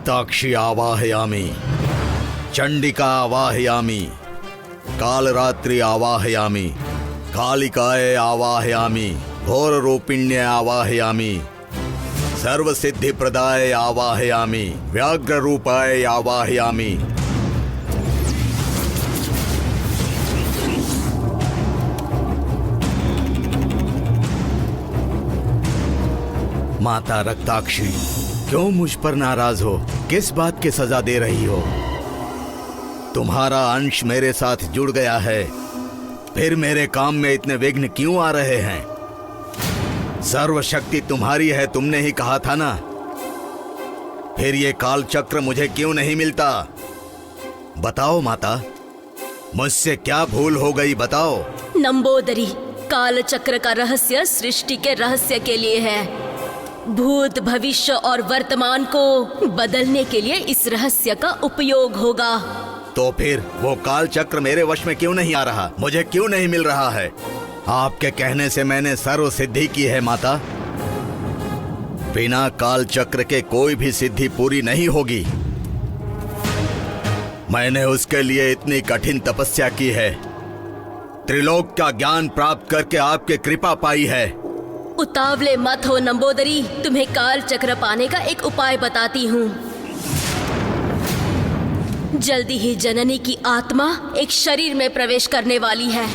रक्ताक्षी आवाहयामि, चंडिका आवाहयामि, कालरात्रि आवाहयामि, कालिकाय आवाहयामि, घोर रूपिण्य आवाहयामि, सर्वसिद्धि प्रदाय आवाहयामि, व्याघ्र रूपाय आवाहयामि। माता रक्ताक्षी, क्यों मुझ पर नाराज हो? किस बात की सजा दे रही हो? तुम्हारा अंश मेरे साथ जुड़ गया है, फिर मेरे काम में इतने विघ्न क्यों आ रहे हैं? सर्वशक्ति तुम्हारी है, तुमने ही कहा था ना। फिर ये काल चक्र मुझे क्यों नहीं मिलता? बताओ माता, मुझसे क्या भूल हो गई, बताओ। नंबोदरी, काल चक्र का रहस्य सृष्टि के रहस्य के लिए है। भूत, भविष्य और वर्तमान को बदलने के लिए इस रहस्य का उपयोग होगा। तो फिर वो काल चक्र मेरे वश में क्यों नहीं आ रहा? मुझे क्यों नहीं मिल रहा है? आपके कहने से मैंने सर्व सिद्धि की है माता। बिना काल चक्र के कोई भी सिद्धि पूरी नहीं होगी। मैंने उसके लिए इतनी कठिन तपस्या की है, त्रिलोक का ज्ञान प्राप्त करके आपके कृपा पाई है। उतावले मत हो नंबोदरी, तुम्हें काल चक्र पाने का एक उपाय बताती हूँ। जल्दी ही जननी की आत्मा एक शरीर में प्रवेश करने वाली है।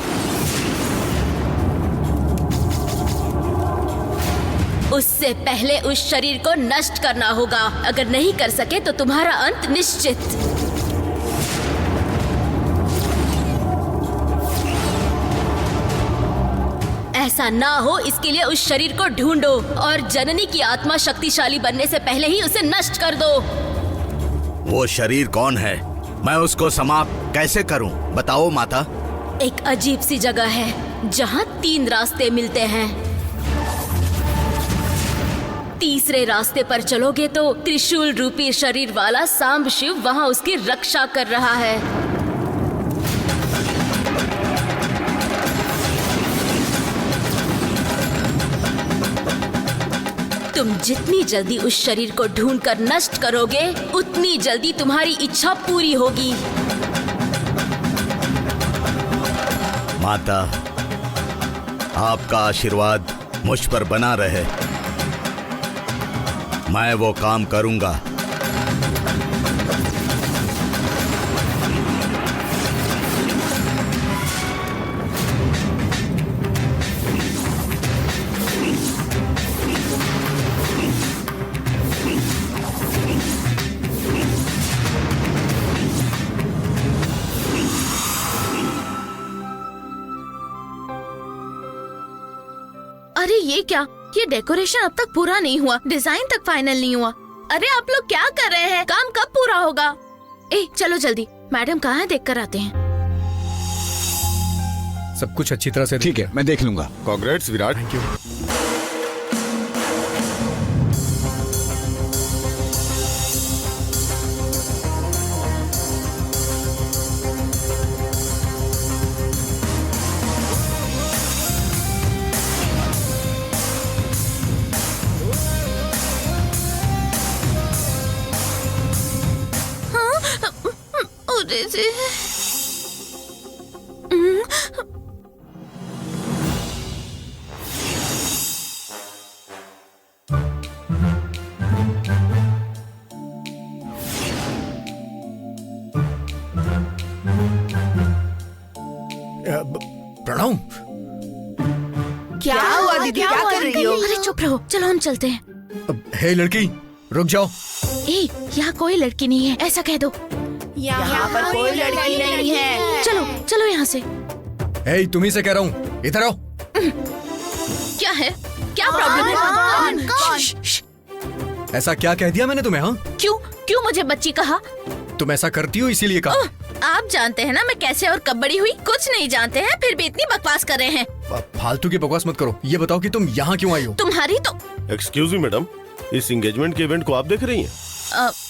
उससे पहले उस शरीर को नष्ट करना होगा। अगर नहीं कर सके तो तुम्हारा अंत निश्चित। ऐसा ना हो, इसके लिए उस शरीर को ढूंढो और जननी की आत्मा शक्तिशाली बनने से पहले ही उसे नष्ट कर दो। वो शरीर कौन है? मैं उसको समाप्त कैसे करूं? बताओ माता। एक अजीब सी जगह है जहाँ 3 रास्ते मिलते हैं। तीसरे रास्ते पर चलोगे तो त्रिशूल रूपी शरीर वाला सांब शिव वहाँ उसकी रक्षा कर रहा है। तुम जितनी जल्दी उस शरीर को ढूंढकर नष्ट करोगे, उतनी जल्दी तुम्हारी इच्छा पूरी होगी। माता, आपका आशीर्वाद मुझ पर बना रहे। मैं वो काम करूंगा। अरे ये क्या? ये डेकोरेशन अब तक पूरा नहीं हुआ, डिजाइन तक फाइनल नहीं हुआ। अरे आप लोग क्या कर रहे हैं? काम कब पूरा होगा? चलो जल्दी, मैडम कहाँ है, देख कर आते हैं। सब कुछ अच्छी तरह से ठीक है, मैं देख लूंगा। Congrats Virat. Thank you. Pranav, क्या हुआ दीदी? क्या कर रही हो? अरे चुप रहो, चलो हम चलते हैं। हे लड़की, रुक जाओ। यहाँ कोई लड़की नहीं है, ऐसा कह दो। यहाँ पर कोई लड़की नहीं है। चलो चलो यहाँ से। तुम्ही से कह रहा हूँ, इधर आओ। क्या है? क्या प्रॉब्लम है? ऐसा क्या कह दिया मैंने तुम्हें? हाँ, क्यों मुझे बच्ची कहा? तुम ऐसा करती हो इसीलिए कहा। आप जानते हैं ना मैं कैसे और कब बड़ी हुई? कुछ नहीं जानते हैं, फिर भी इतनी बकवास कर रहे हैं। फालतू की बकवास मत करो। ये बताओ कि तुम यहाँ क्यों आई हो? तुम्हारी तो। एक्सक्यूज मी मैडम, इस एंगेजमेंट के इवेंट को आप देख रही हैं?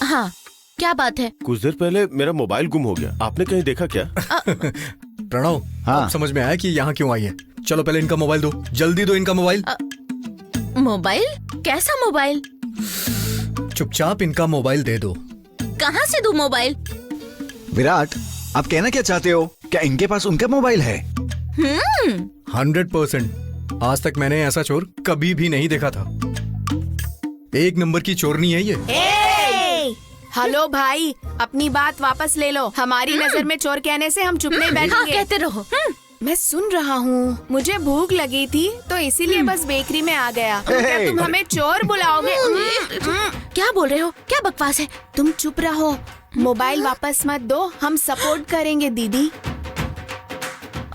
हाँ, क्या बात है? कुछ देर पहले मेरा मोबाइल गुम हो गया, आपने कहीं देखा क्या? प्रणव, हाँ। अब समझ में आया कि यहाँ क्यों आई है। चलो पहले इनका मोबाइल दो, जल्दी दो इनका मोबाइल। मोबाइल? कैसा मोबाइल? चुपचाप इनका मोबाइल दे दो। कहाँ से दूं मोबाइल? विराट, आप कहना क्या चाहते हो? क्या इनके पास उनका मोबाइल है? 100%। आज तक मैंने ऐसा चोर कभी भी नहीं देखा था। एक नंबर की चोरनी है ये। हेलो भाई, अपनी बात वापस ले लो। हमारी नजर में चोर कहने से हम चुप नहीं हाँ, बैठेंगे। कहते रहो। मैं सुन रहा हूँ। मुझे भूख लगी थी तो इसीलिए बस बेकरी में आ गया। तो क्या तुम हमें चोर बुलाओगे? क्या बोल रहे हो? क्या बकवास है? तुम चुप रहो, मोबाइल वापस मत दो, हम सपोर्ट करेंगे दीदी।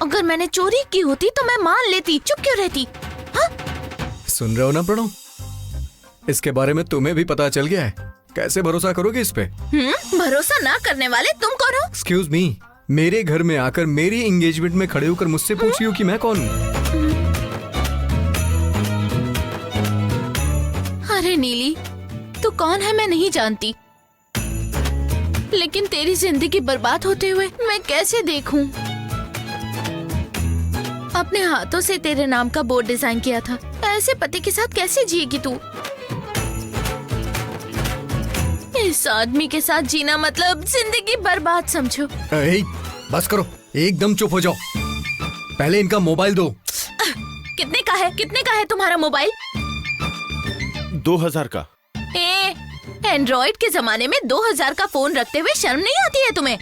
अगर मैंने चोरी की होती तो मैं मान लेती, चुप क्यों रहती? हाँ? सुन रहे हो ना प्रणव, इसके बारे में तुम्हें भी पता चल गया है। कैसे भरोसा करोगे इस पे? भरोसा ना करने वाले तुम कौन हो? एक्सक्यूज मी, मेरे घर में आकर मेरी एंगेजमेंट में खड़े होकर मुझसे पूछ रही हो कि मैं कौन हूँ? अरे नीली, तू कौन है मैं नहीं जानती, लेकिन तेरी जिंदगी बर्बाद होते हुए मैं कैसे देखूं? अपने हाथों से तेरे नाम का बोर्ड डिजाइन किया था। ऐसे पति के साथ कैसे जिएगी तू? इस आदमी के साथ जीना मतलब जिंदगी बर्बाद समझो। ए, बस करो, एकदम चुप हो जाओ। पहले इनका मोबाइल दो। कितने का है? कितने का है तुम्हारा मोबाइल? 2000 का। एंड्रॉइड के जमाने में 2000 का फोन रखते हुए शर्म नहीं आती है तुम्हें?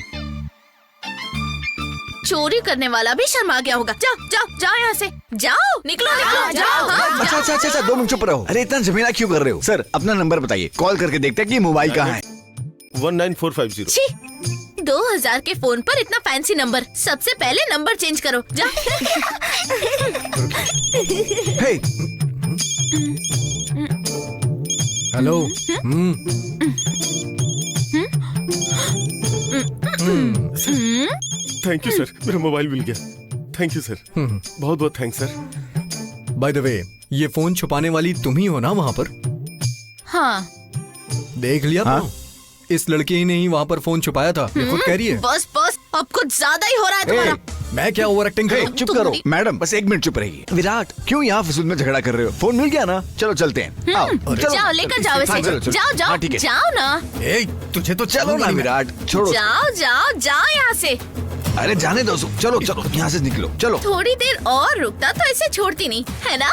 चोरी करने वाला भी शर्मा गया होगा। जाओ जाओ जाओ यहाँ से, जाओ, निकलो निकलो, जाओ। हाँ, अच्छा अच्छा अच्छा, 2 मिनट चुप रहो। अरे इतना झमेला क्यों कर रहे हो? सर, अपना नंबर बताइए, कॉल करके देखते हैं कि मोबाइल कहाँ है। 19450। छी, 2000 के फोन पर इतना फैंसी नंबर। सबसे पहले नंबर चेंज करो, जाओ। हे, हेलो। थैंक यू सर, मेरा मोबाइल मिल गया। थैंक यू सर, बहुत बहुत thanks sir. By the way, ये फोन छुपाने वाली तुम ही हो ना वहाँ पर? हाँ, देख लिया हाँ? प्रणव? इस लड़के ने ही वहाँ पर फोन छुपाया था, ये खुद कह रही है। बस बस, अब कुछ ज्यादा ही हो रहा है तुम्हारा। मैं क्या ओवर एक्टिंग हे, करूं? चुप करो मैडम, बस 1 मिनट चुप रहिए। विराट, क्यों यहाँ फजूल में झगड़ा कर रहे हो? फोन मिल गया ना, चलो चलते हैं। आओ, चलो। जाओ, लेकर जाओ इसे। हाँ, चलो, चलो। जाओ जाओ हाँ, ठीक है। जाओ ना, ए, तुझे तो चलो ना विराट, छोड़ो। जाओ जाओ जाओ यहाँ से। अरे जाने दो, चलो चलो यहाँ से निकलो, चलो। थोड़ी देर और रुकता तो इसे छोड़ती नहीं, है ना?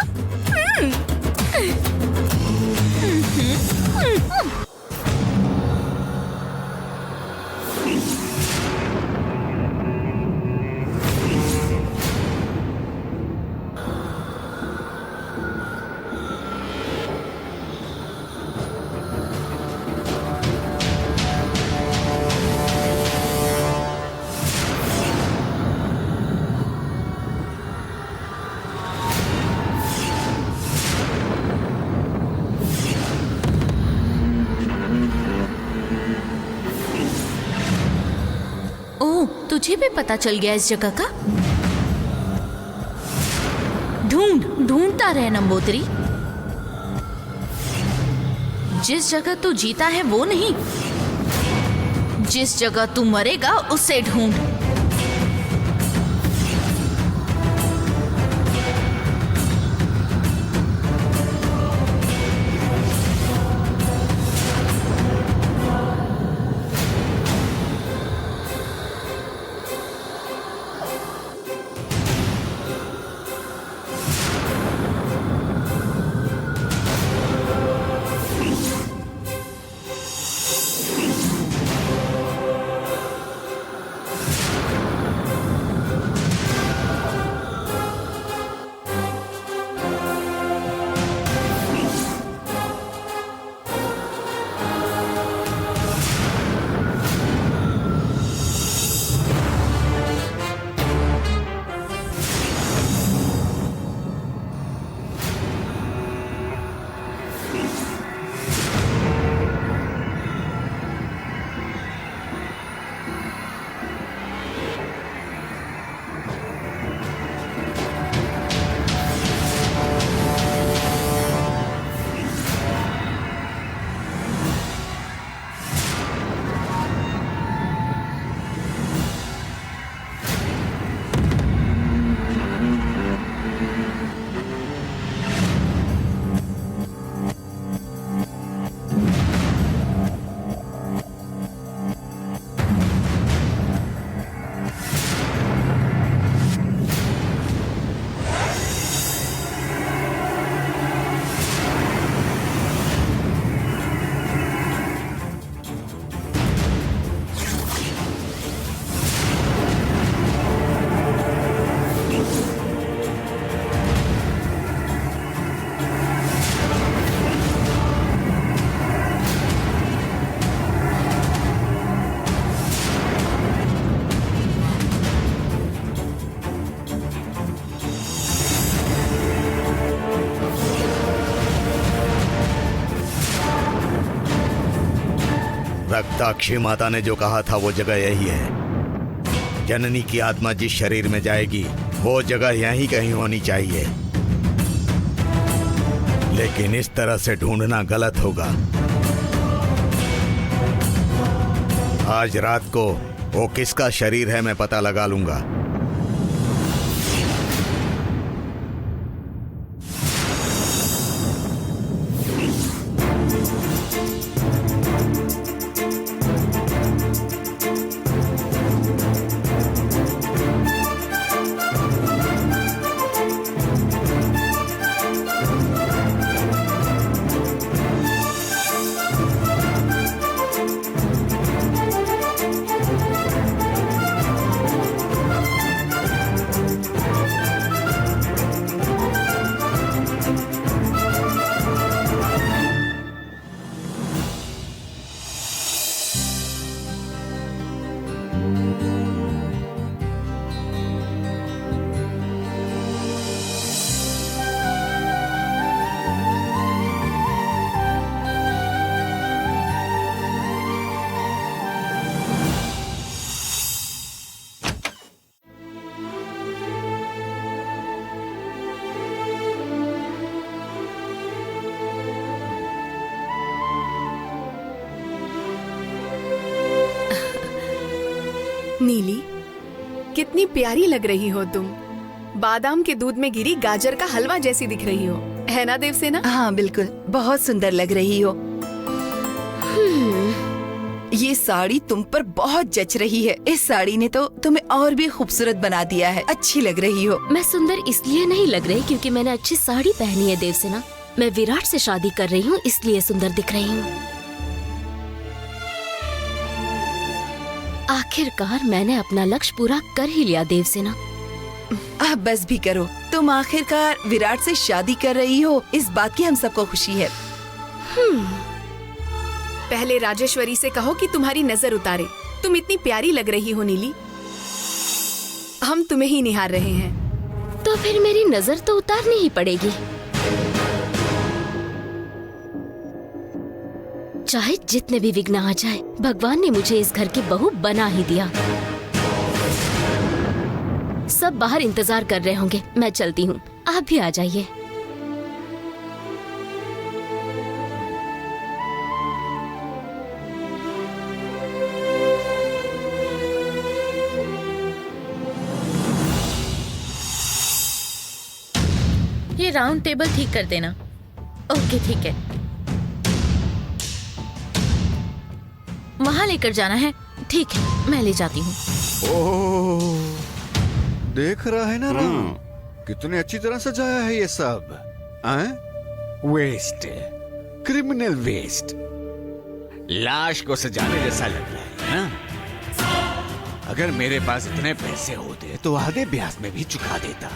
ओह, तुझे भी पता चल गया इस जगह का? ढूंढता रहे नंबोदरी। जिस जगह तू जीता है वो नहीं, जिस जगह तू मरेगा उसे ढूंढ। रक्ताक्षी माता ने जो कहा था वो जगह यही है। जननी की आत्मा जिस शरीर में जाएगी वो जगह यहीं कहीं होनी चाहिए, लेकिन इस तरह से ढूंढना गलत होगा। आज रात को वो किसका शरीर है मैं पता लगा लूंगा। नीली, कितनी प्यारी लग रही हो तुम। बादाम के दूध में गिरी गाजर का हलवा जैसी दिख रही हो, है ना देवसेना? हाँ बिल्कुल, बहुत सुंदर लग रही हो। ये साड़ी तुम पर बहुत जच रही है। इस साड़ी ने तो तुम्हें और भी खूबसूरत बना दिया है। अच्छी लग रही हो। मैं सुंदर इसलिए नहीं लग रही क्योंकि मैंने अच्छी साड़ी पहनी है देवसेना। मैं विराट से शादी कर रही हूँ इसलिए सुंदर दिख रही हूँ। आखिरकार मैंने अपना लक्ष्य पूरा कर ही लिया देवसेना। अब बस भी करो, तुम आखिरकार विराट से शादी कर रही हो, इस बात की हम सबको खुशी है। पहले राजेश्वरी से कहो कि तुम्हारी नजर उतारे। तुम इतनी प्यारी लग रही हो नीली, हम तुम्हें ही निहार रहे हैं। तो फिर मेरी नजर तो उतारनी ही पड़ेगी, चाहे जितने भी विघ्न आ जाए। भगवान ने मुझे इस घर की बहू बना ही दिया। सब बाहर इंतजार कर रहे होंगे, मैं चलती हूँ, आप भी आ जाइए। ये राउंड टेबल ठीक कर देना। ओके ठीक है, वहाँ लेकर जाना है। ठीक है, मैं ले जाती हूँ। ओह, देख रहा है ना राम, कितने अच्छी तरह सजाया है ये सब। वेस्ट, क्रिमिनल वेस्ट, लाश को सजाने जैसा लग रहा है ना। अगर मेरे पास इतने पैसे होते तो आधे ब्याज में भी चुका देता।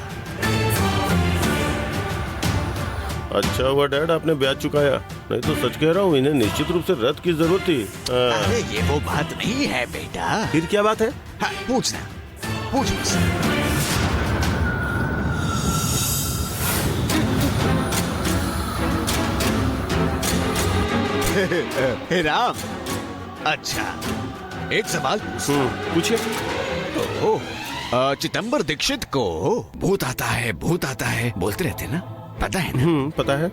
अच्छा हुआ डैड आपने ब्याज चुकाया, नहीं तो सच कह रहा हूँ इन्हें निश्चित रूप से रद्द की जरूरत थी। अरे ये वो बात नहीं है बेटा। फिर क्या बात है? हाँ, पूछना, पूछ मुझसे। हे राम, अच्छा एक सवाल पूछिए। तो चिदंबर दीक्षित को भूत आता है, भूत आता है बोलते रहते ना, पता है ना? पता है।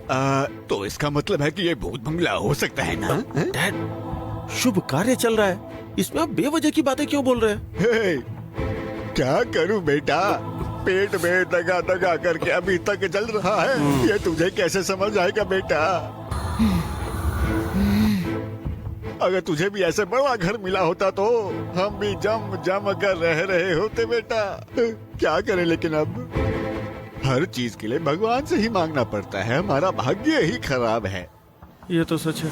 तो इसका मतलब है कि ये भूत बंगला हो सकता है ना? डैड, शुभ कार्य चल रहा है, इसमें आप बेवजह की बातें क्यों बोल रहे हैं? हे, क्या करूं बेटा, पेट में दगा दगा करके अभी तक जल रहा है। ये तुझे कैसे समझ आएगा बेटा? अगर तुझे भी ऐसे बड़ा घर मिला होता तो हम भी जम जम कर रह रहे होते बेटा। क्या करें लेकिन अब हर चीज के लिए भगवान से ही मांगना पड़ता है। हमारा भाग्य ही खराब है। ये तो सच है।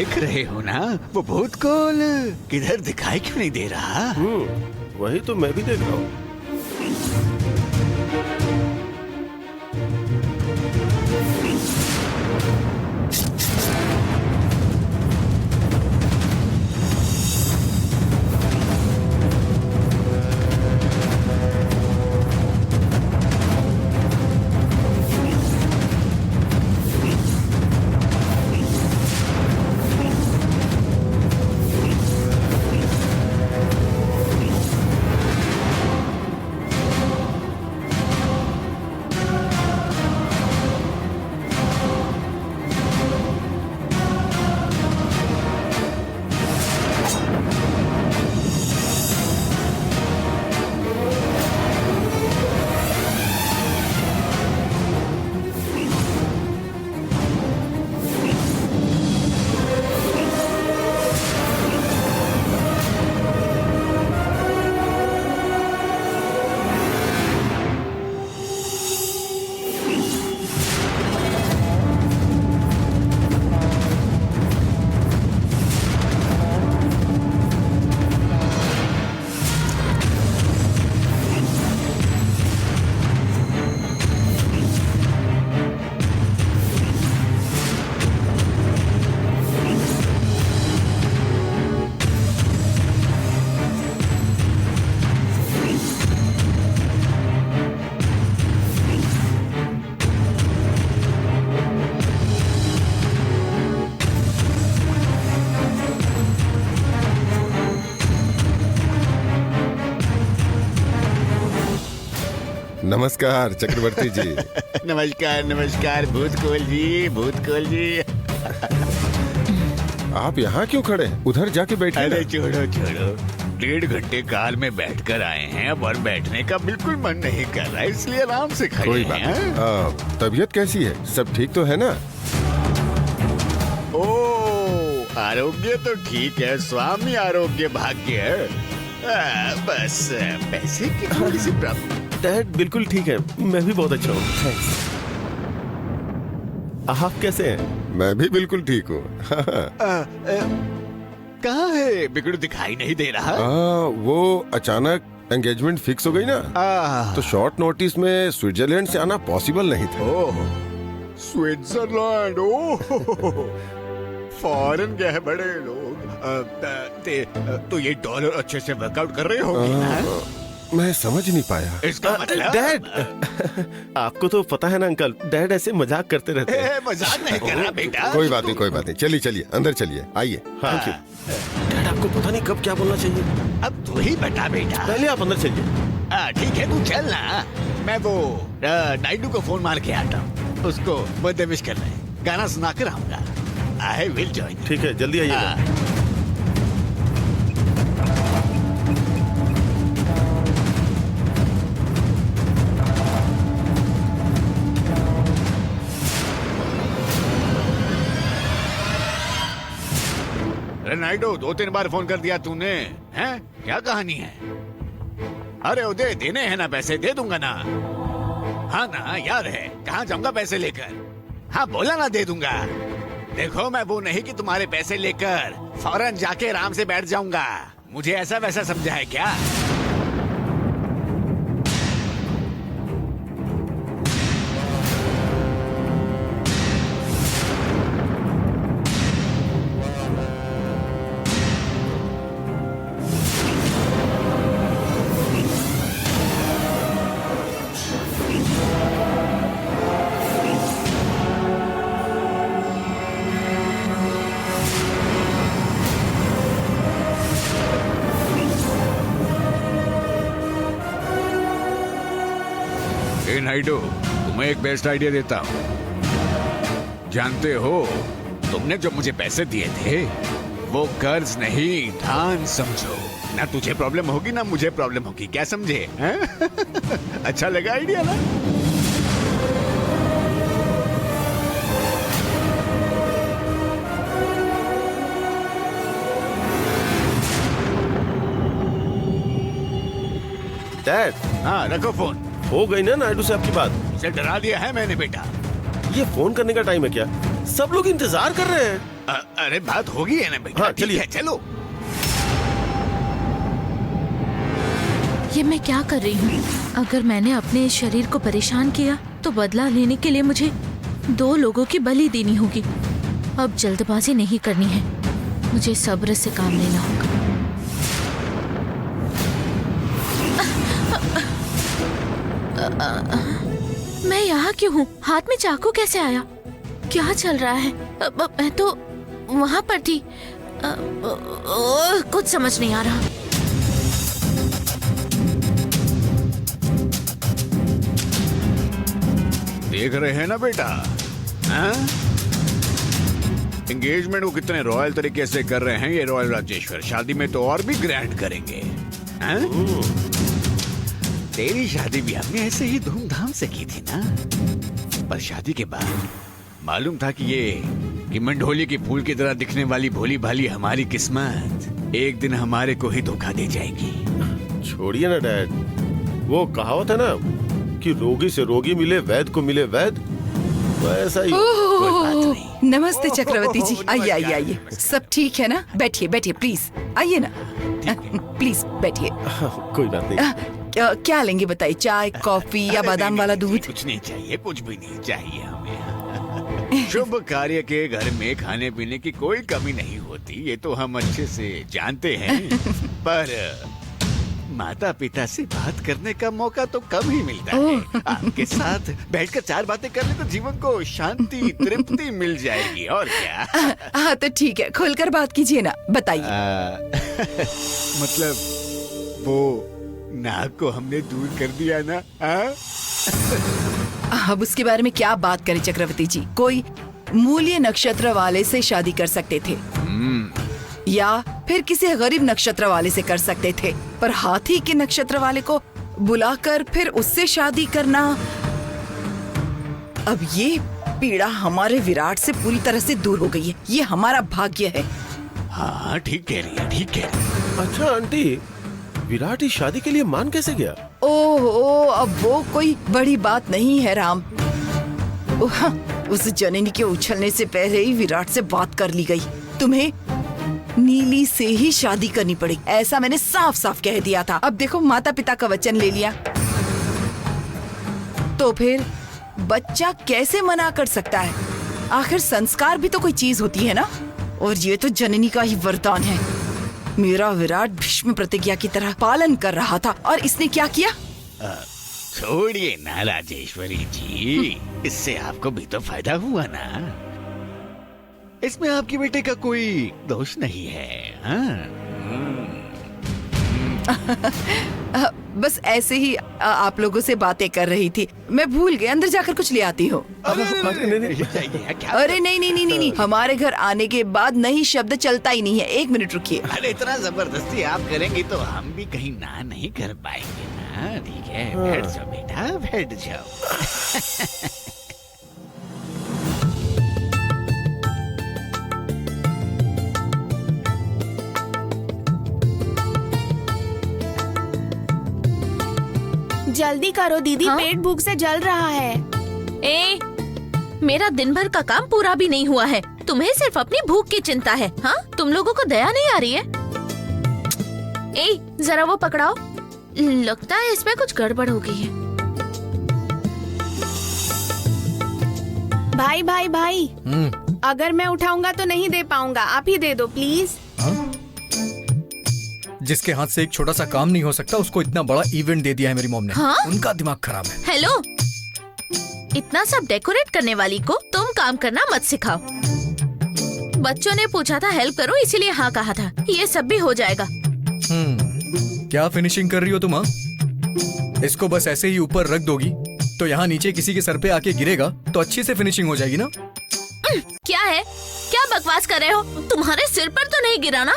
देख रहे हो ना, वो भूत कोल किधर दिखाई क्यों नहीं दे रहा? वही तो मैं भी देख रहा हूँ। नमस्कार चक्रवर्ती जी। नमस्कार नमस्कार भूतकोल जी, भूतकोल जी। आप यहाँ क्यों खड़े हैं? उधर जाके बैठे अरे ना। छोड़ो छोड़ो, 1.5 घंटे कार में बैठकर आए हैं, अब और बैठने का बिल्कुल मन नहीं कर रहा, इसलिए आराम से खड़े कोई बात हैं। नहीं। तबीयत कैसी है? सब ठीक तो है ना? ओ, आरोग्य तो ठीक है, स्वामी आरोग्य भाग्य है। बस पैसे की थोड़ी सी प्रॉब्लम। डैड बिल्कुल ठीक है, मैं भी बहुत अच्छा हूँ, थैंक्स। आप कैसे हैं? मैं भी बिल्कुल ठीक हूँ। कहाँ है बिगड़ू? दिखाई नहीं दे रहा। वो अचानक एंगेजमेंट फिक्स हो गई ना, तो शॉर्ट नोटिस में स्विट्जरलैंड से आना पॉसिबल नहीं था। ओह, स्विट्जरलैंड, ओह, फॉरेन गए हैं बड़े लोग। तो ये डॉलर अच्छे से वर्कआउट कर रहे होंगे ना? मैं समझ नहीं पाया। इसका मतलब डैड आपको तो पता है ना अंकल, डैड ऐसे मजाक करते रहते हैं। मजाक नहीं कर रहा बेटा। कोई बात नहीं, कोई बात नहीं। चलिए चलिए अंदर चलिए, आइए। Thank you. डैड आपको पता नहीं कब क्या बोलना चाहिए। अब तू ही बता बेटा। पहले आप अंदर चलिए। ठीक है, तू चल ना। मैं वो नायडू को फोन मार के आता हूँ, उसको बर्थडे विश करना है, गाना सुना कर आऊंगा। I will join. ठीक है, जल्दी आइएगा। नायडू, 2-3 बार फोन कर दिया तूने, हैं? क्या कहानी है? अरे उदय, देने हैं ना पैसे? दे दूंगा ना। हाँ ना, याद है। कहाँ जाऊंगा पैसे लेकर? हाँ बोला ना, दे दूंगा। देखो, मैं वो नहीं कि तुम्हारे पैसे लेकर फौरन जाके आराम से बैठ जाऊंगा। मुझे ऐसा वैसा समझा है क्या? नायडू, तुम्हें एक बेस्ट आइडिया देता हूँ। जानते हो, तुमने जो मुझे पैसे दिए थे, वो कर्ज नहीं, दान समझो। ना तुझे प्रॉब्लम होगी ना मुझे प्रॉब्लम होगी, क्या समझे? अच्छा लगा आइडिया ना? डैड, हाँ रखो फोन। हो गई ना नायडू से आपकी बात? उसे डरा दिया है मैंने बेटा। ये फोन करने का टाइम है क्या? सब लोग इंतजार कर रहे हैं। अरे बात होगी है ना बेटा। हाँ, ठीक चलिए। है, चलो। ये मैं क्या कर रही हूँ? अगर मैंने अपने इस शरीर को परेशान किया तो बदला लेने के लिए मुझे 2 लोगों की बलि देनी होगी। अब जल्दबाजी नहीं करनी है, मुझे सब्र से काम लेना होगा। मैं यहाँ क्यों हूँ? हाथ में चाकू कैसे आया? क्या चल रहा है? मैं तो वहाँ पर थी। कुछ समझ नहीं आ रहा। देख रहे हैं ना बेटा, एंगेजमेंट को कितने रॉयल तरीके से कर रहे हैं ये रॉयल राजेश्वर। शादी में तो और भी ग्रैंड करेंगे। हाँ? तेरी शादी भी हमने ऐसे ही धूमधाम से की थी ना, पर शादी के बाद मालूम था कि मंडोली के फूल की तरह दिखने वाली भोली भाली हमारी किस्मत एक दिन हमारे को ही धोखा दे जाएगी। छोड़िए ना डैड, वो कहावत है ना कि रोगी से रोगी मिले, वैद्य को मिले वैद्य, वैसा ही। कोई बात नहीं। नमस्ते चक्रवर्ती जी, आइए आइए आइए। सब ठीक है ना? बैठिए बैठिए प्लीज, आइए ना, प्लीज बैठिए। कोई बात नहीं। क्या लेंगे बताइए? चाय, कॉफी या बादाम वाला दूध? कुछ नहीं चाहिए, कुछ भी नहीं चाहिए हमें। शुभ कार्य के घर में खाने पीने की कोई कमी नहीं होती, ये तो हम अच्छे से जानते हैं। पर माता पिता से बात करने का मौका तो कम ही मिलता है। आपके साथ बैठकर 4 बातें करने तो जीवन को शांति तृप्ति मिल जाएगी, और क्या। हाँ तो ठीक है, खुलकर बात कीजिए ना, बताइए। मतलब वो नाक को हमने दूर कर दिया ना। अब उसके बारे में क्या बात करें चक्रवर्ती जी? कोई मूल्य नक्षत्र वाले से शादी कर सकते थे, या फिर किसी गरीब नक्षत्र वाले से कर सकते थे, पर हाथी के नक्षत्र वाले को बुलाकर फिर उससे शादी करना, अब ये पीड़ा हमारे विराट से पूरी तरह से दूर हो गई है। ये हमारा भाग्य है। हाँ ठीक कह रही है, ठीक कह रही है। अच्छा आंटी, विराट इस शादी के लिए मान कैसे गया? ओहो, अब वो कोई बड़ी बात नहीं है राम। उस जननी के उछलने से पहले ही विराट से बात कर ली गई। तुम्हें नीली से ही शादी करनी पड़ी, ऐसा मैंने साफ साफ कह दिया था। अब देखो, माता पिता का वचन ले लिया तो फिर बच्चा कैसे मना कर सकता है? आखिर संस्कार भी तो कोई चीज होती है ना, और ये तो जननी का ही वरदान है। मेरा विराट भीष्म प्रतिज्ञा की तरह पालन कर रहा था, और इसने क्या किया? छोड़िए ना राजेश्वरी जी, इससे आपको भी तो फायदा हुआ ना। इसमें आपके बेटे का कोई दोष नहीं है। बस ऐसे ही आप लोगों से बातें कर रही थी, मैं भूल गई। अंदर जाकर कुछ ले आती हूँ। अरे नहीं, हमारे घर आने के बाद नहीं शब्द चलता ही नहीं है। 1 मिनट रुकिए। अरे इतना जबरदस्ती आप करेंगी तो हम भी कहीं ना नहीं कर पाएंगे ना। ठीक है, बैठ जाओ बेटा, बैठ जाओ। जल्दी करो दीदी, हाँ? पेट भूख से जल रहा है। मेरा दिन भर का काम पूरा भी नहीं हुआ है, तुम्हें सिर्फ अपनी भूख की चिंता है। हाँ, तुम लोगों को दया नहीं आ रही है? जरा वो पकड़ाओ, लगता है इसमें कुछ गड़बड़ हो गई है। भाई भाई भाई, अगर मैं उठाऊंगा तो नहीं दे पाऊंगा, आप ही दे दो प्लीज। जिसके हाथ से एक छोटा सा काम नहीं हो सकता, उसको इतना बड़ा इवेंट दे दिया है मेरी मॉम ने। हाँ? उनका दिमाग खराब है। हेलो, इतना सब डेकोरेट करने वाली को तुम काम करना मत सिखाओ। बच्चों ने पूछा था हेल्प करो, इसीलिए हाँ कहा था। ये सब भी हो जाएगा। क्या फिनिशिंग कर रही हो तुम? हाँ, इसको बस ऐसे ही ऊपर रख दोगी तो यहाँ नीचे किसी के सर पे आके गिरेगा तो अच्छी से फिनिशिंग हो जाएगी ना। क्या है, क्या बकवास कर रहे हो? तुम्हारे सिर पर तो नहीं गिरा ना?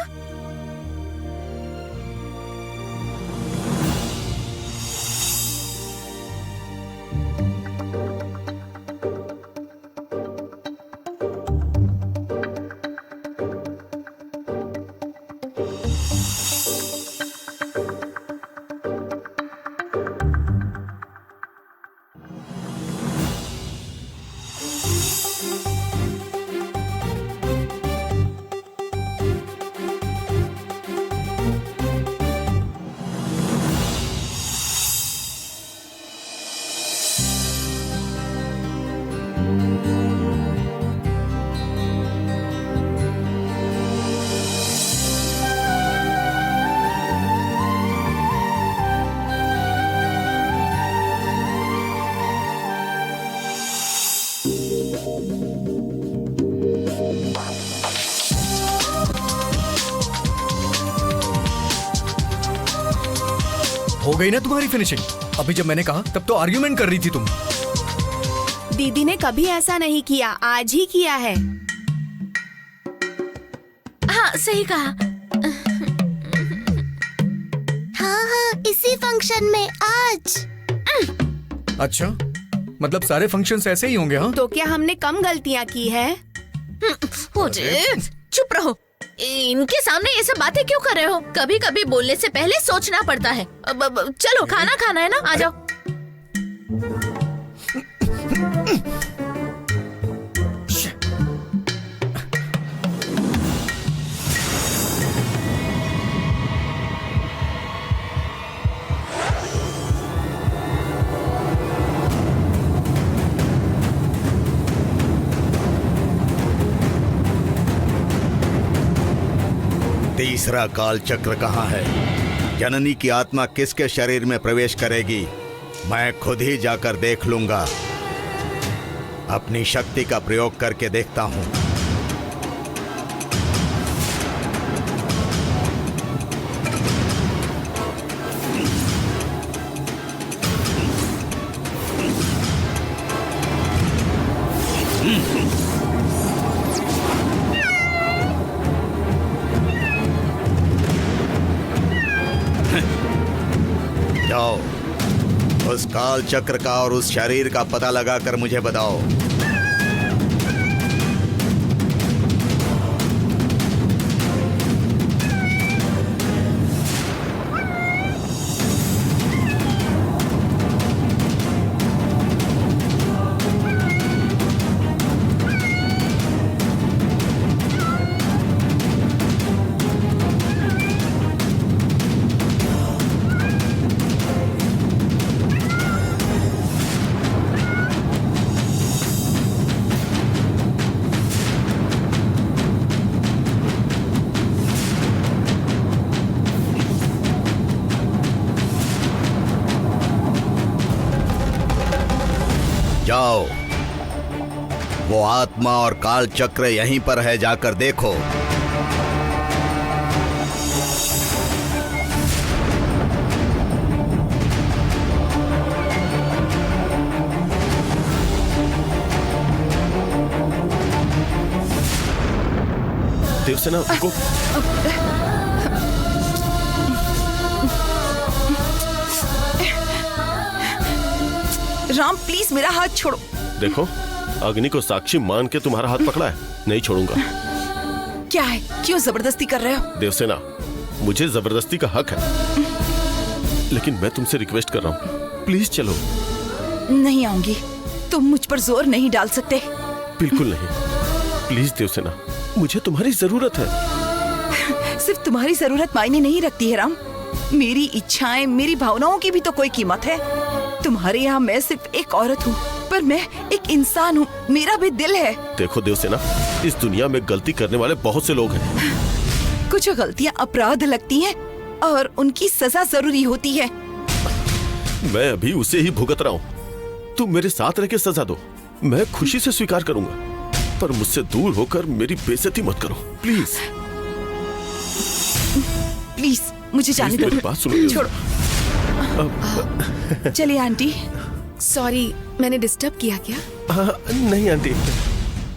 हो गई ना तुम्हारी फिनिशिंग? अभी जब मैंने कहा तब तो आर्ग्यूमेंट कर रही थी तुम। दीदी ने कभी ऐसा नहीं किया, आज ही किया है। हाँ सही कहा। हाँ, इसी फंक्शन में आज। अच्छा, मतलब सारे फंक्शंस ऐसे ही होंगे? हाँ, तो क्या हमने कम गलतियाँ की है? चुप रहो। इनके सामने ये सब बातें क्यों कर रहे हो? कभी कभी बोलने से पहले सोचना पड़ता है। चलो खाना खाना है ना, आ जाओ। तीसरा काल चक्र कहाँ है? जननी की आत्मा किसके शरीर में प्रवेश करेगी? मैं खुद ही जाकर देख लूंगा। अपनी शक्ति का प्रयोग करके देखता हूँ। जाओ, उस काल चक्र का और उस शरीर का पता लगाकर मुझे बताओ। जाओ, वो आत्मा और काल चक्र यहीं पर है, जाकर देखो। देवसेना को राम प्लीज मेरा हाथ छोड़ो। देखो, अग्नि को साक्षी मान के तुम्हारा हाथ पकड़ा है, नहीं छोड़ूंगा। क्या है, क्यों जबरदस्ती कर रहे हो? देवसेना, मुझे जबरदस्ती का हक है, लेकिन मैं तुमसे रिक्वेस्ट कर रहा हूँ, प्लीज चलो। नहीं आऊंगी, तुम मुझ पर जोर नहीं डाल सकते। बिल्कुल नहीं, प्लीज देवसेना, मुझे तुम्हारी जरूरत है। सिर्फ तुम्हारी जरूरत मायने नहीं रखती है राम, मेरी इच्छाएं, मेरी भावनाओं की भी तो कोई कीमत है। तुम्हारे यहाँ मैं सिर्फ एक औरत हूँ, पर मैं एक इंसान हूँ, मेरा भी दिल है। देखो देवसेना, इस दुनिया में गलती करने वाले बहुत से लोग हैं। कुछ गलतियाँ अपराध लगती हैं और उनकी सजा जरूरी होती है। मैं अभी उसे ही भुगत रहा हूँ। तुम मेरे साथ रह के सजा दो, मैं खुशी से स्वीकार करूंगा, पर मुझसे दूर होकर मेरी बेइज्जती मत करो, प्लीज। प्लीज मुझे जाने दो। मेरी बात सुनो। छोड़ो। चलिए आंटी। सॉरी, मैंने डिस्टर्ब किया क्या? नहीं आंटी।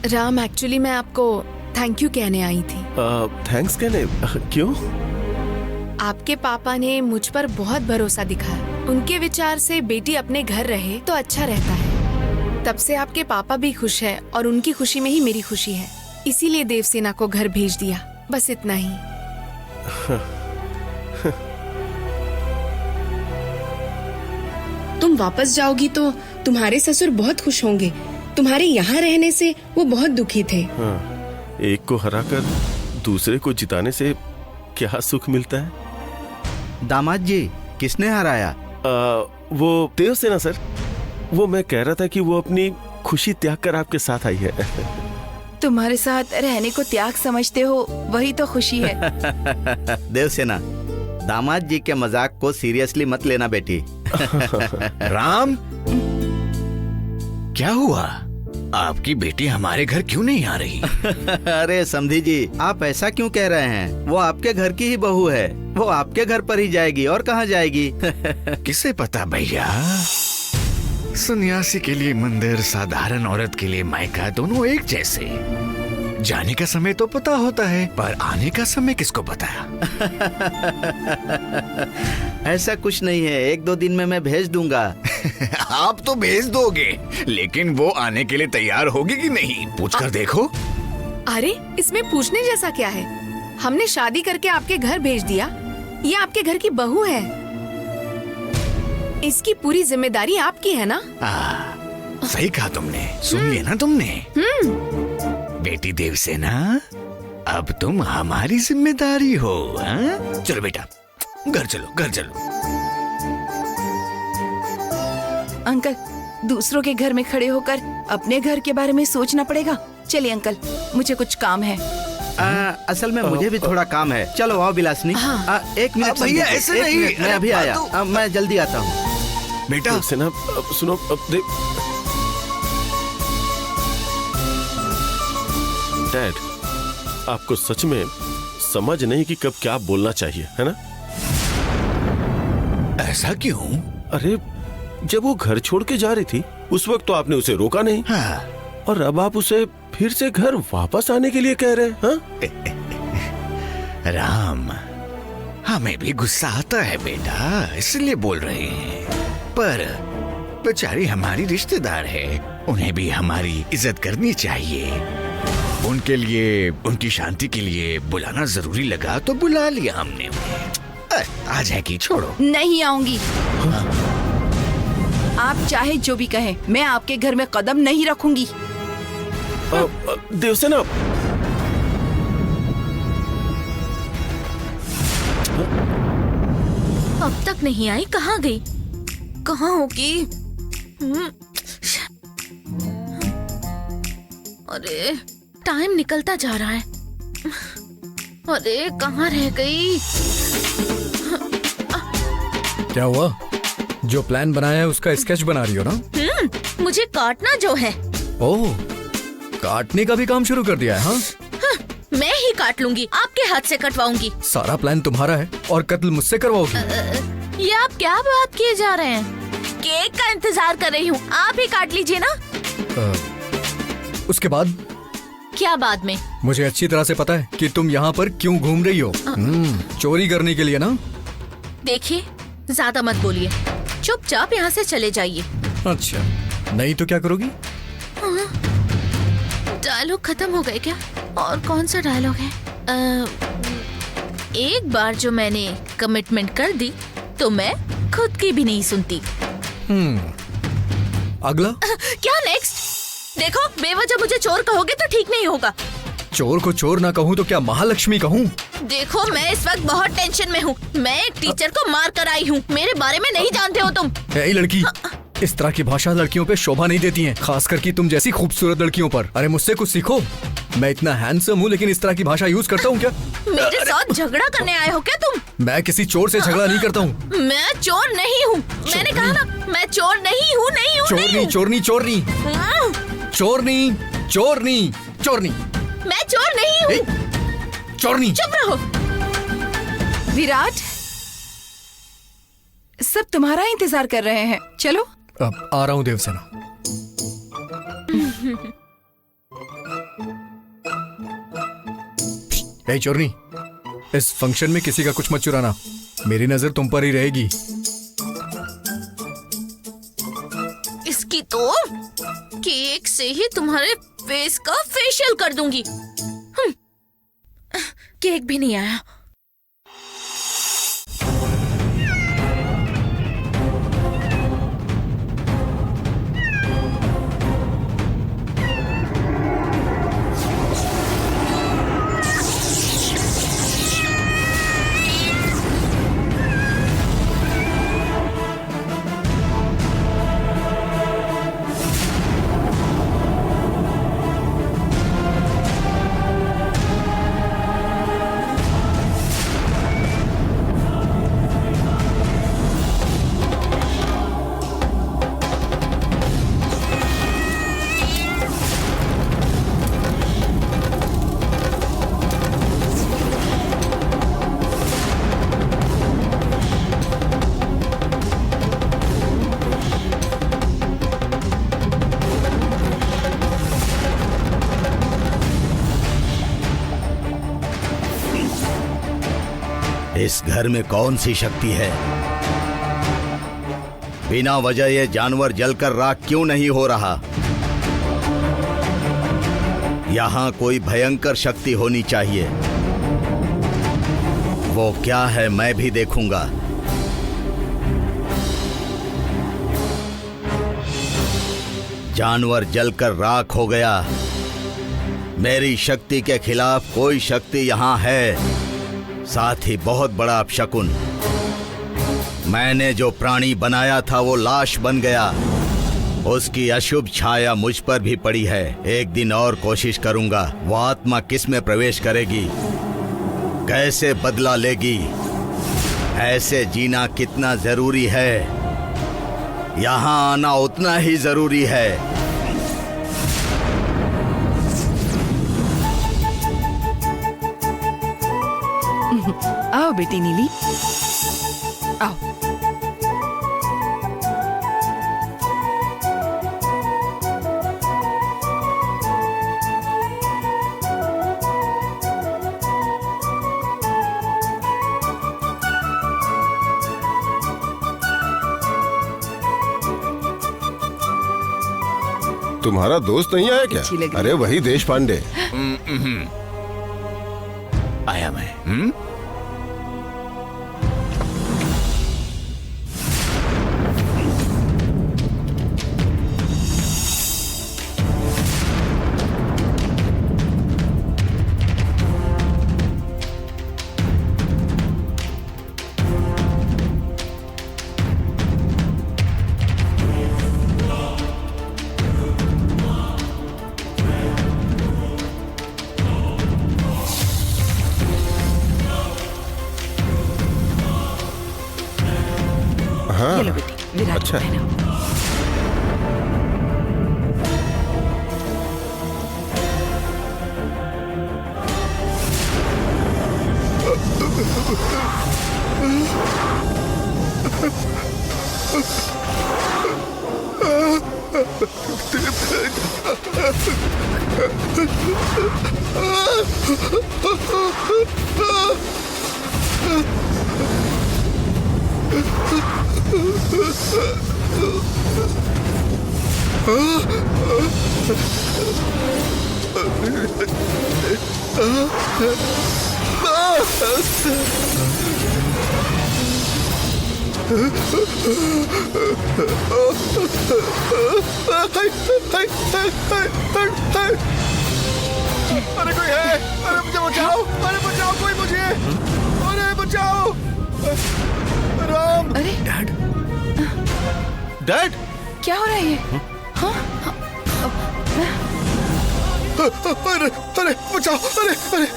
राम, एक्चुअली मैं आपको थैंक यू कहने आई थी। थैंक्स कहने? क्यों? आपके पापा ने मुझ पर बहुत भरोसा दिखाया। उनके विचार से बेटी अपने घर रहे तो अच्छा रहता है। तब से आपके पापा भी खुश है और उनकी खुशी में ही मेरी खुशी है, इसीलिए देवसेना को घर भेज दिया, बस इतना ही। तुम वापस जाओगी तो तुम्हारे ससुर बहुत खुश होंगे। तुम्हारे यहाँ रहने से वो बहुत दुखी थे। हाँ, एक को हराकर दूसरे को जिताने से क्या सुख मिलता है? दामाद जी, किसने हराया? वो देवसेना सर। वो मैं कह रहा था कि वो अपनी खुशी त्याग कर आपके साथ आई है। तुम्हारे साथ रहने को त्याग समझते हो, वही तो खुशी है। देवसेना, दामाद जी के मजाक को सीरियसली मत लेना बेटी। राम, क्या हुआ? आपकी बेटी हमारे घर क्यों नहीं आ रही? अरे समधी जी, आप ऐसा क्यों कह रहे हैं? वो आपके घर की ही बहू है, वो आपके घर पर ही जाएगी और कहाँ जाएगी? किसे पता भैया, सन्यासी के लिए मंदिर, साधारण औरत के लिए मायका, दोनों एक जैसे। जाने का समय तो पता होता है, पर आने का समय किसको पता? ऐसा कुछ नहीं है, 1-2 दिन में मैं भेज दूंगा। आप तो भेज दोगे, लेकिन वो आने के लिए तैयार होगी कि नहीं, पूछकर देखो। अरे इसमें पूछने जैसा क्या है? हमने शादी करके आपके घर भेज दिया, ये आपके घर की बहू है, इसकी पूरी जिम्मेदारी आपकी है ना? सही कहा तुमने, सुन लिया ना तुमने? बेटी देवसेना, अब तुम हमारी जिम्मेदारी हो। हाँ? चलो बेटा, घर चलो, घर चलो। अंकल, दूसरों के घर में खड़े होकर अपने घर के बारे में सोचना पड़ेगा। चलिए अंकल, मुझे कुछ काम है। असल में मुझे भी थोड़ा काम है। चलो आओ विलासनी। 1 मिनट भैया, ऐसे नहीं। मैं अभी आया, मैं जल्दी आता हूँ। बेटा देवसेना, सुनो, डैड, आपको सच में समझ नहीं कि कब क्या बोलना चाहिए, है ना? ऐसा क्यों? अरे जब वो घर छोड़ के जा रही थी उस वक्त तो आपने उसे रोका नहीं। हाँ। और अब आप उसे फिर से घर वापस आने के लिए कह रहे हैं? हाँ? राम, हमें भी गुस्सा आता है बेटा, इसलिए बोल रहे हैं, पर बेचारी हमारी रिश्तेदार है, उन्हें भी हमारी इज्जत करनी चाहिए। उनके लिए, उनकी शांति के लिए बुलाना जरूरी लगा तो बुला लिया हमने उन्हें। आ जाएगी, छोड़ो। नहीं आऊंगी। आप चाहे जो भी कहें, मैं आपके घर में कदम नहीं रखूंगी। देवसेना, अब तक नहीं आई, कहाँ गई? कहाँ होगी? अरे टाइम निकलता जा रहा है। अरे कहाँ रह गई? क्या हुआ? जो प्लान बनाया है उसका स्केच बना रही हो ना? मुझे काटना जो है। ओह, काटने का भी काम शुरू कर दिया है? हाँ? मैं ही काट लूंगी, आपके हाथ से कटवाऊंगी। सारा प्लान तुम्हारा है और कत्ल मुझसे करवाओगी? ये आप क्या बात किए जा रहे हैं? केक का इंतजार कर रही हूँ, आप ही काट लीजिए ना। उसके बाद? क्या बाद में? मुझे अच्छी तरह से पता है कि तुम यहाँ पर क्यों घूम रही हो। चोरी करने के लिए ना? देखिए, ज्यादा मत बोलिए, चुपचाप यहाँ से चले जाइए। अच्छा, नहीं तो क्या करोगी? डायलॉग खत्म हो गए क्या? और कौन सा डायलॉग है? एक बार जो मैंने कमिटमेंट कर दी तो मैं खुद की भी नहीं सुनती। अगला? क्या नेक्स्ट? देखो, बेवजह मुझे चोर कहोगे तो ठीक नहीं होगा। चोर को चोर ना कहूँ तो क्या महालक्ष्मी कहूँ? देखो, मैं इस वक्त बहुत टेंशन में हूँ। मैं एक टीचर को मार कर आई हूँ, मेरे बारे में नहीं जानते हो तुम। ए लड़की, इस तरह की भाषा लड़कियों पे शोभा नहीं देती है, खास करके तुम जैसी खूबसूरत लड़कियों पर। अरे मुझसे कुछ सीखो। मैं इतना हैंडसम हूँ लेकिन इस तरह की भाषा यूज करता हूँ क्या? मेरे साथ झगड़ा करने आए हो क्या तुम? मैं किसी चोर से झगड़ा नहीं करता हूँ। मैं चोर नहीं हूँ, मैंने कहा ना, मैं चोर नहीं हूँ, नहीं हूँ। चोरनी, चोरनी, चोरनी, चोरनी, चोरनी, चोरनी। मैं चोर नहीं हूँ। चोरनी। चुप रहो। विराट, सब तुम्हारा इंतजार कर रहे हैं, चलो। अब आ रहा हूँ देवसेना। ए चोरनी, इस फंक्शन में किसी का कुछ मत चुराना, मेरी नजर तुम पर ही रहेगी। इसकी तो केक से ही तुम्हारे फेस का फेशियल कर दूंगी। केक भी नहीं आया। इस घर में कौन सी शक्ति है? बिना वजह ये जानवर जलकर राख क्यों नहीं हो रहा? यहाँ कोई भयंकर शक्ति होनी चाहिए। वो क्या है मैं भी देखूंगा। जानवर जलकर राख हो गया। मेरी शक्ति के खिलाफ कोई शक्ति यहाँ है, साथ ही बहुत बड़ा अपशकुन। मैंने जो प्राणी बनाया था वो लाश बन गया। उसकी अशुभ छाया मुझ पर भी पड़ी है। एक दिन और कोशिश करूंगा। वो आत्मा किस में प्रवेश करेगी, कैसे बदला लेगी, ऐसे जीना कितना जरूरी है, यहाँ आना उतना ही जरूरी है। आओ बेटी नीली, आओ। तुम्हारा दोस्त नहीं आया क्या? अच्छी लग रही अरे वही देश पांडे। आया मैं। ये लो बेटी, विराट अच्छा। को पहनाओ। अरे कोई है? अरे मुझे बचाओ! अरे बचाओ कोई मुझे! अरे बचाओ! राम! अरे डैड, डैड, क्या हो रहा है ये? हाँ? अरे अरे बचाओ! अरे अरे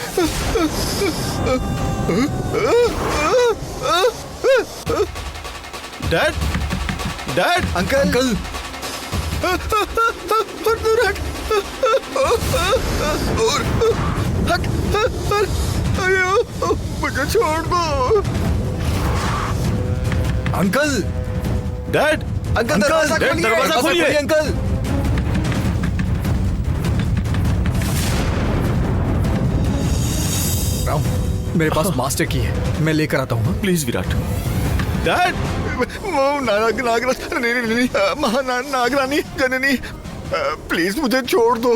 डैड, डैड, अंकल दूर हट! और हट! अरे मुझे छोड़ दो! अंकल, डैड, अंकल दरवाजा डैड, खोलिए, दरवाजा खोलिए। अंकल। राम, मेरे पास मास्टर की है, मैं लेकर आता हूँ। प्लीज विराट। डैड, वो नागरानी, नागरानी जननी, प्लीज मुझे छोड़ दो।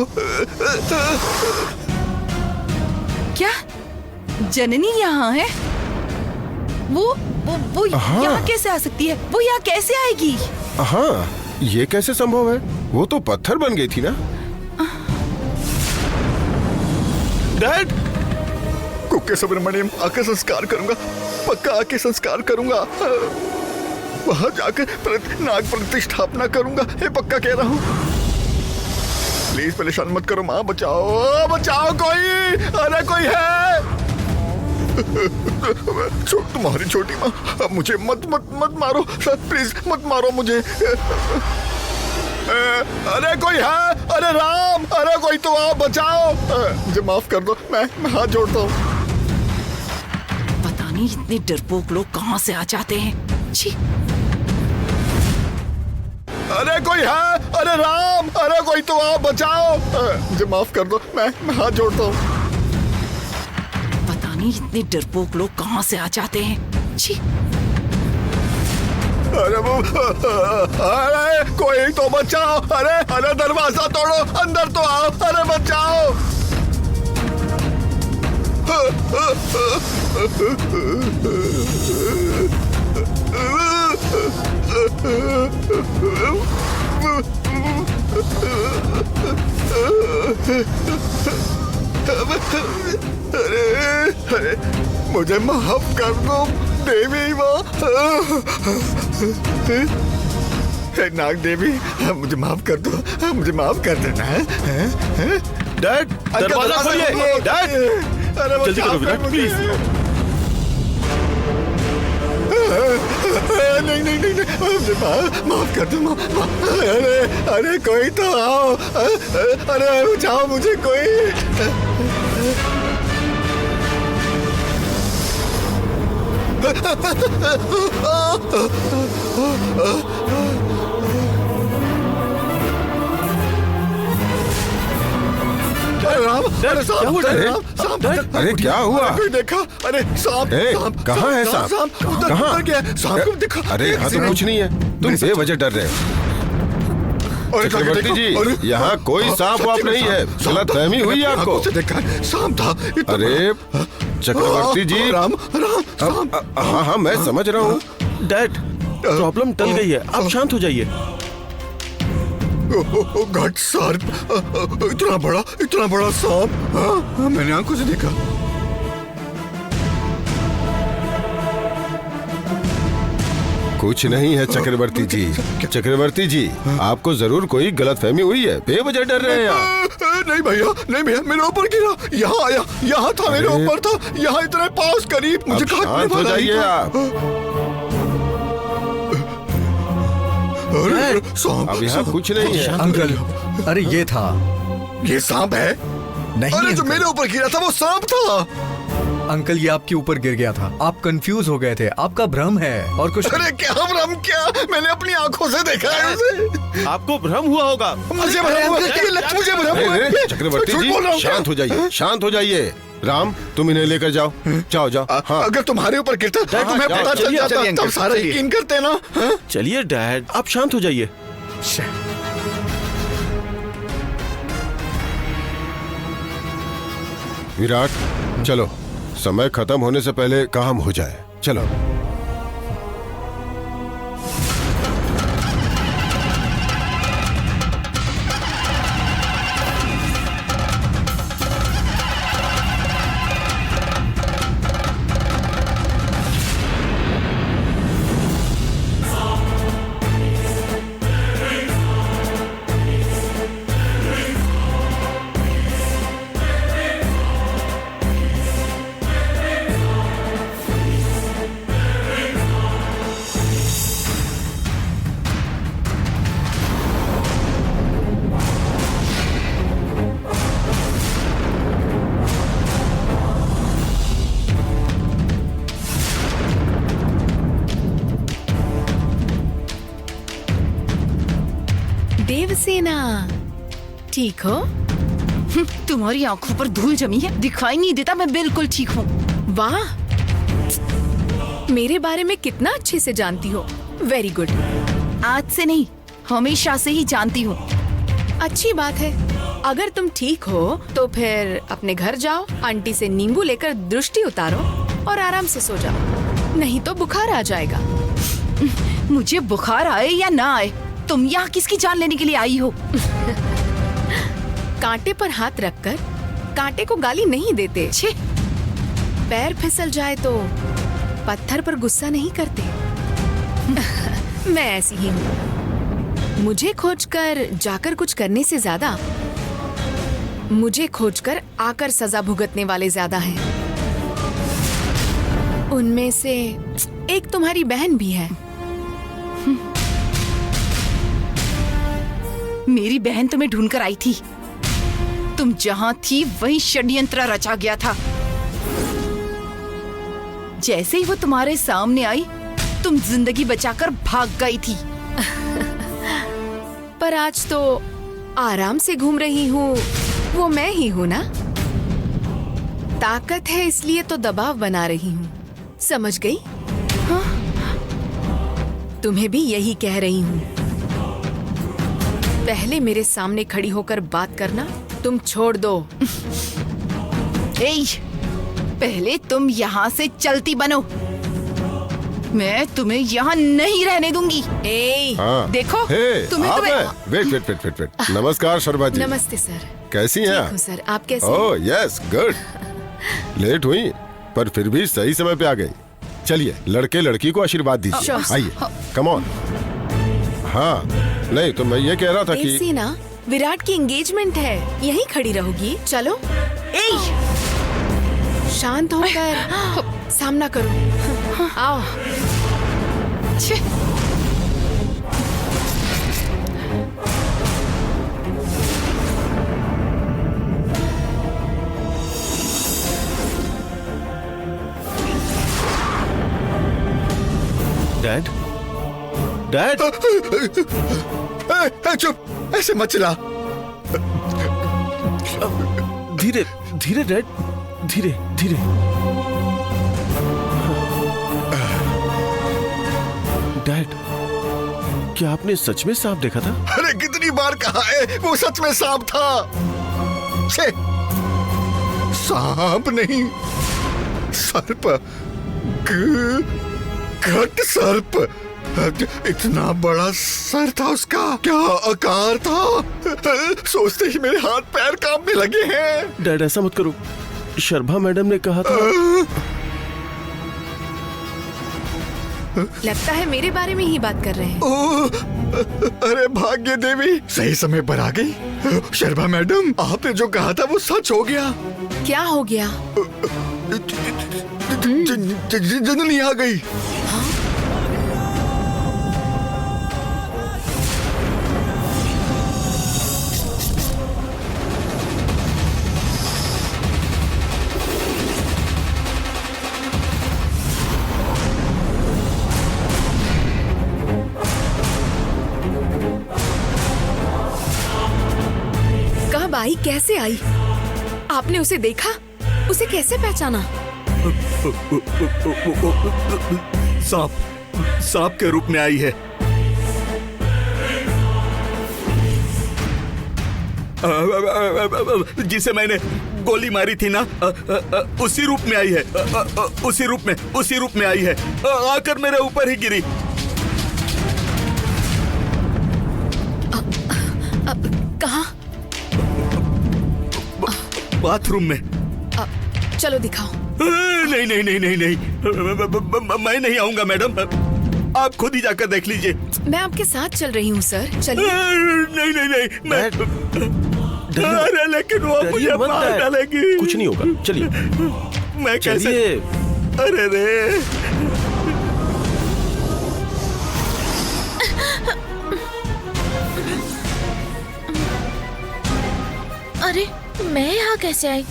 क्या जननी यहाँ है? वो यहाँ कैसे आ सकती है? वो यहाँ कैसे आएगी? हाँ, ये कैसे संभव है? वो तो पत्थर बन गई थी ना। डैड, कुक्के सुब्रमण्यम आके संस्कार करूंगा, पक्का आके संस्कार करूंगा। वहां जाकर नाग प्रतिष्ठापना करूंगा, ये पक्का कह रहा हूँ। प्लीज परेशान मत करो माँ, बचाओ बचाओ कोई! अरे कोई है? तुम्हारी छोटी माँ, अब मुझे मत मत मत मारो प्लीज, मत मारो मुझे। अरे कोई है? अरे राम! अरे कोई तो आओ, बचाओ! मुझे माफ कर दो, मैं हाथ जोड़ता हूँ। पता नहीं इतने डरपोक लोग कहाँ से आ जाते हैं। छी! अरे कोई है? अरे राम! अरे कोई तो आओ, बचाओ! मुझे माफ कर दो, मैं हाथ जोड़ता हूँ। पता पता नहीं इतने डरपोक लोग कहाँ से आ जाते हैं। छी। अरे कोई तो बचाओ, अरे दरवाजा तोड़ो, अंदर तो आओ, अरे बचाओ। अरे मुझे माफ कर दो देवी माँ। नाग देवी मुझे माफ कर दो, मुझे माफ कर देना है। डैड दरवाजा खोलिए, डैड जल्दी करो विराट प्लीज। नहीं मुझे माफ कर दो। अरे कोई तो आओ, अरे बचाओ मुझे कोई। राम, अरे सांप, सांप, अरे क्या हुआ? कोई देखा? अरे सांप, कहाँ है सांप? कहाँ? सांप को देखा? अरे यहाँ तो कुछ नहीं है, तुम बेवजह डर रहे हो। चक्रवर्ती जी, यहाँ कोई सांप वाप नहीं है, गलतफहमी हुई है आपको। देखा सांप था। अरे चक्रवर्ती जी, राम, हाँ मैं समझ रहा हूँ। डैड प्रॉब्लम टल गई है, आप शांत हो जाइए। गॉड सर्प, इतना बड़ा सांप, हाँ मैंने आंखों से देखा। कुछ नहीं है चक्रवर्ती जी। चक्रवर्ती जी, आपको जरूर कोई गलतफहमी हुई है, बेवजह डर रहे हैं आप। नहीं भैया मेरे ऊपर गिरा, यहाँ आया, यहाँ था, मेरे ऊपर था, यहाँ इतने पास करीब, मुझे शांत हो जाइए आप। अब यहाँ कुछ नहीं है अंकल। अरे ये था, ये सांप है? नहीं, अरे जो मेरे ऊपर गिरा था वो सांप था। अंकल ये आपके ऊपर गिर गया था, आप कंफ्यूज हो गए थे, आपका भ्रम है और कुछ। अरे क्या भ्रम? क्या मैंने अपनी आंखों से देखा है उसे। आपको भ्रम हुआ होगा। मुझे भ्रम हुआ। चक्रवर्ती जी शांत हो जाइए, शांत हो जाइए। राम तुम इन्हें लेकर जाओ, जाओ। हाँ। अगर तुम्हारे ऊपर गिरता तो तुम्हें पता चल जाता, तब सारे यकीन करते ना। चलिए डैड आप शांत हो जाइए। विराट चलो, समय खत्म होने से पहले काम हो जाए, चलो। देवसेना, ठीक हो? तुम्हारी आंखों पर धूल जमी है, दिखाई नहीं देता। मैं बिल्कुल ठीक हूँ। वाह, मेरे बारे में कितना अच्छे से जानती हो। Very good. आज से नहीं, हमेशा से ही जानती हूँ। अच्छी बात है। अगर तुम ठीक हो तो फिर अपने घर जाओ, आंटी से नींबू लेकर दृष्टि उतारो और आराम से सो जाओ, नहीं तो बुखार आ जाएगा। मुझे बुखार आए या ना आए, तुम यहाँ किसकी जान लेने के लिए आई हो? कांटे पर हाथ रखकर कांटे को गाली नहीं देते। छे, पैर फिसल जाए तो पत्थर पर गुस्सा नहीं करते। मैं ऐसी ही हूँ। मुझे खोजकर जाकर कुछ करने से ज्यादा मुझे खोजकर आकर सजा भुगतने वाले ज्यादा हैं। उनमें से एक तुम्हारी बहन भी है। मेरी बहन तुम्हें ढूंढकर आई थी। तुम जहां थी वहीं षड्यंत्र रचा गया था। जैसे ही वो तुम्हारे सामने आई, तुम जिंदगी बचाकर भाग गई थी। पर आज तो आराम से घूम रही हूँ, वो मैं ही हूँ ना। ताकत है इसलिए तो दबाव बना रही हूँ, समझ गई? हाँ? तुम्हें भी यही कह रही हूँ। पहले मेरे सामने खड़ी होकर बात करना तुम छोड़ दो। ए, पहले तुम यहाँ से चलती बनो। मैं तुम्हें यहाँ नहीं रहने दूंगी। ए, हाँ। देखो हे, तुम्हें आप तुम्हें हैं? वेट। नमस्कार शर्मा जी। नमस्ते सर। कैसी हैं ठीक आप? हूँ सर, आप कैसे हैं? Oh yes good. लेट हुई पर फिर भी सही समय पे आ गई। चलिए लड़के लड़की को आशीर्वाद दीजिए। Sure. आइए कम ऑन। हाँ नहीं तो मैं ये कह रहा था कि ऐसी ना, विराट की एंगेजमेंट है, यहीं खड़ी रहोगी। चलो। शांत होकर सामना करो। आओ। छे। डैड डैड चुप, ऐसे मत चिल्ला। धीरे धीरे डैड, धीरे धीरे। डैड क्या आपने सच में सांप देखा था? अरे कितनी बार कहा है, वो सच में सांप था। छे, सांप नहीं, सर्प, घट सर्प। इतना बड़ा सर था उसका, क्या आकार था। सोचते ही मेरे हाथ पैर कांपने लगे हैं। डैड ऐसा मत करो, शर्मा मैडम ने कहा था। लगता है मेरे बारे में ही बात कर रहे हैं। अरे भाग्य देवी, सही समय पर आ गई। शर्मा मैडम, आपने जो कहा था वो सच हो गया। क्या हो गया? जननी आ गई। कब आई, कैसे आई? आपने उसे देखा? उसे कैसे पहचाना? सांप के रूप में आई है। जिसे मैंने गोली मारी थी ना, उसी रूप में आई है। उसी रूप में आई है। आकर मेरे ऊपर ही गिरी। कहाँ? बाथरूम में। चलो दिखाओ। नहीं, मैं नहीं आऊंगा मैडम, आप खुद ही जाकर देख लीजिए। मैं आपके साथ चल रही हूँ सर, चलिए। नहीं, मैं अरे लेकिन वो मुझे मार डालेगी। कुछ नहीं होगा, चलिए। मैं कैसे? अरे रे, अरे मैं यहाँ कैसे आई?